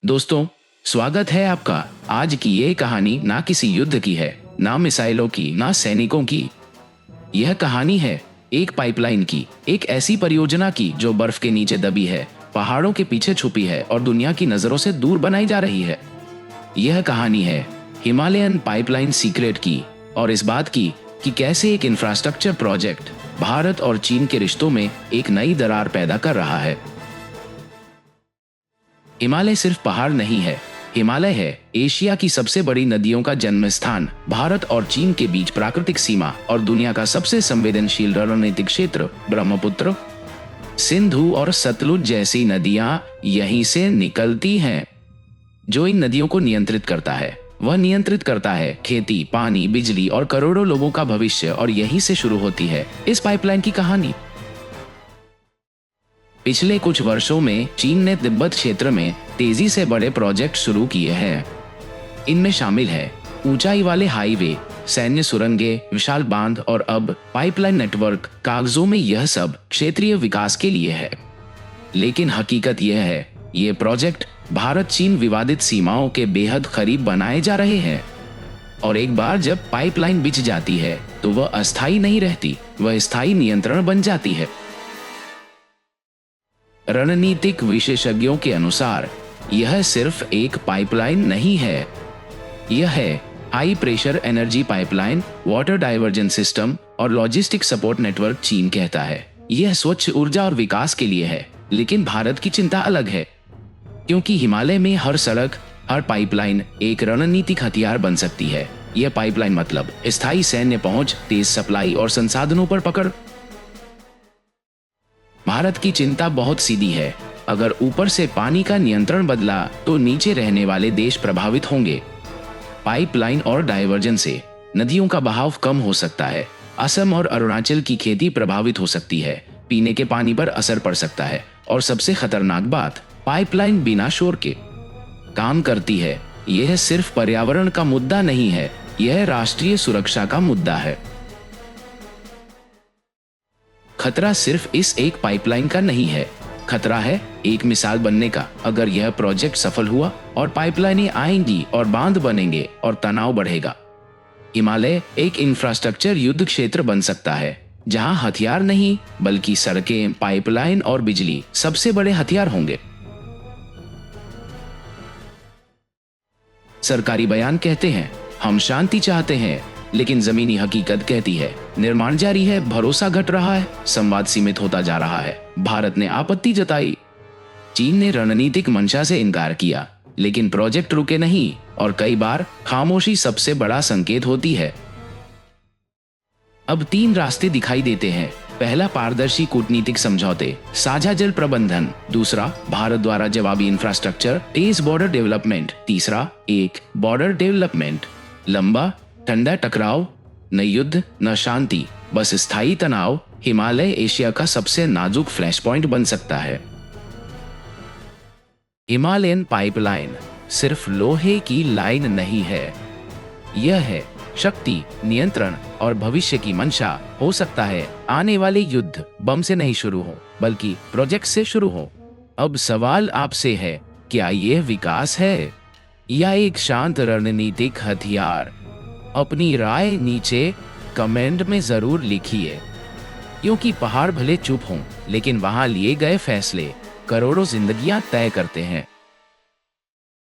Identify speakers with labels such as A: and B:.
A: दोस्तों, स्वागत है आपका। आज की ये कहानी ना किसी युद्ध की है, ना मिसाइलों की, ना सैनिकों की। यह कहानी है एक पाइपलाइन की, एक ऐसी परियोजना की जो बर्फ के नीचे दबी है, पहाड़ों के पीछे छुपी है और दुनिया की नजरों से दूर बनाई जा रही है। यह कहानी है हिमालयन पाइपलाइन सीक्रेट की, और इस बात की कि कैसे एक इंफ्रास्ट्रक्चर प्रोजेक्ट भारत और चीन के रिश्तों में एक नई दरार पैदा कर रहा है। हिमालय सिर्फ पहाड़ नहीं है, हिमालय है एशिया की सबसे बड़ी नदियों का जन्म स्थान, भारत और चीन के बीच प्राकृतिक सीमा और दुनिया का सबसे संवेदनशील रणनीतिक क्षेत्र। ब्रह्मपुत्र, सिंधु और सतलुज जैसी नदियां यहीं से निकलती हैं। जो इन नदियों को नियंत्रित करता है वह नियंत्रित करता है खेती, पानी, बिजली और करोड़ों लोगों का भविष्य, और यहीं से शुरू होती है इस पाइपलाइन की कहानी। पिछले कुछ वर्षों में चीन ने तिब्बत क्षेत्र में तेजी से बड़े प्रोजेक्ट शुरू किए हैं। इनमें शामिल है ऊंचाई वाले हाईवे, सैन्य सुरंगें, विशाल बांध और अब पाइपलाइन नेटवर्क। कागजों में यह सब क्षेत्रीय विकास के लिए है, लेकिन हकीकत यह है ये प्रोजेक्ट भारत चीन विवादित सीमाओं के बेहद करीब बनाए जा रहे हैं। और एक बार जब पाइपलाइन बिछ जाती है तो वह अस्थायी नहीं रहती, वह स्थायी नियंत्रण बन जाती है। रणनीतिक विशेषज्ञों के अनुसार यह सिर्फ एक पाइपलाइन नहीं है, यह है high pressure energy pipeline, water diversion system और लॉजिस्टिक सपोर्ट नेटवर्क। चीन कहता है यह स्वच्छ ऊर्जा और विकास के लिए है, लेकिन भारत की चिंता अलग है, क्योंकि हिमालय में हर सड़क, हर पाइपलाइन एक रणनीतिक हथियार बन सकती है। यह पाइपलाइन मतलब स्थायी सैन्य पहुंच, तेज सप्लाई और संसाधनों पर पकड़। भारत की चिंता बहुत सीधी है, अगर ऊपर से पानी का नियंत्रण बदला तो नीचे रहने वाले देश प्रभावित होंगे। पाइपलाइन और डाइवर्जन से नदियों का बहाव कम हो सकता है, असम और अरुणाचल की खेती प्रभावित हो सकती है, पीने के पानी पर असर पड़ सकता है, और सबसे खतरनाक बात, पाइपलाइन बिना शोर के काम करती है। यह सिर्फ पर्यावरण का मुद्दा नहीं है, यह राष्ट्रीय सुरक्षा का मुद्दा है। खतरा सिर्फ इस एक पाइपलाइन का नहीं है, खतरा है एक मिसाल बनने का। अगर यह प्रोजेक्ट सफल हुआ और पाइपलाइनें आएंगी और बांध बनेंगे और तनाव बढ़ेगा, हिमालय एक इंफ्रास्ट्रक्चर युद्ध क्षेत्र बन सकता है, जहां हथियार नहीं बल्कि सड़कें, पाइपलाइन और बिजली सबसे बड़े हथियार होंगे। सरकारी बयान कहते हैं हम शांति चाहते हैं, लेकिन जमीनी हकीकत कहती है निर्माण जारी है, भरोसा घट रहा है, संवाद सीमित होता जा रहा है। भारत ने आपत्ति जताई, चीन ने रणनीतिक मंशा से इनकार किया, लेकिन प्रोजेक्ट रुके नहीं, और कई बार खामोशी सबसे बड़ा संकेत होती है। अब 3 रास्ते दिखाई देते हैं। पहला, पारदर्शी कूटनीतिक समझौते, साझा जल प्रबंधन। दूसरा, भारत द्वारा जवाबी इंफ्रास्ट्रक्चर, तेज बॉर्डर डेवलपमेंट। तीसरा, एक बॉर्डर डेवलपमेंट। लंबा ठंडा टकराव, न युद्ध न शांति, बस स्थायी तनाव। हिमालय एशिया का सबसे नाजुक फ्लैश पॉइंट बन सकता है। हिमालयन पाइपलाइन सिर्फ लोहे की लाइन नहीं है, यह है शक्ति, नियंत्रण और भविष्य की मंशा। हो सकता है आने वाले युद्ध बम से नहीं शुरू हो, बल्कि प्रोजेक्ट से शुरू हो। अब सवाल आपसे है, क्या यह विकास है या एक शांत रणनीतिक हथियार? अपनी राय नीचे कमेंट में जरूर लिखिए, क्योंकि पहाड़ भले चुप हों, लेकिन वहां लिए गए फैसले करोड़ों जिंदगियां तय करते हैं।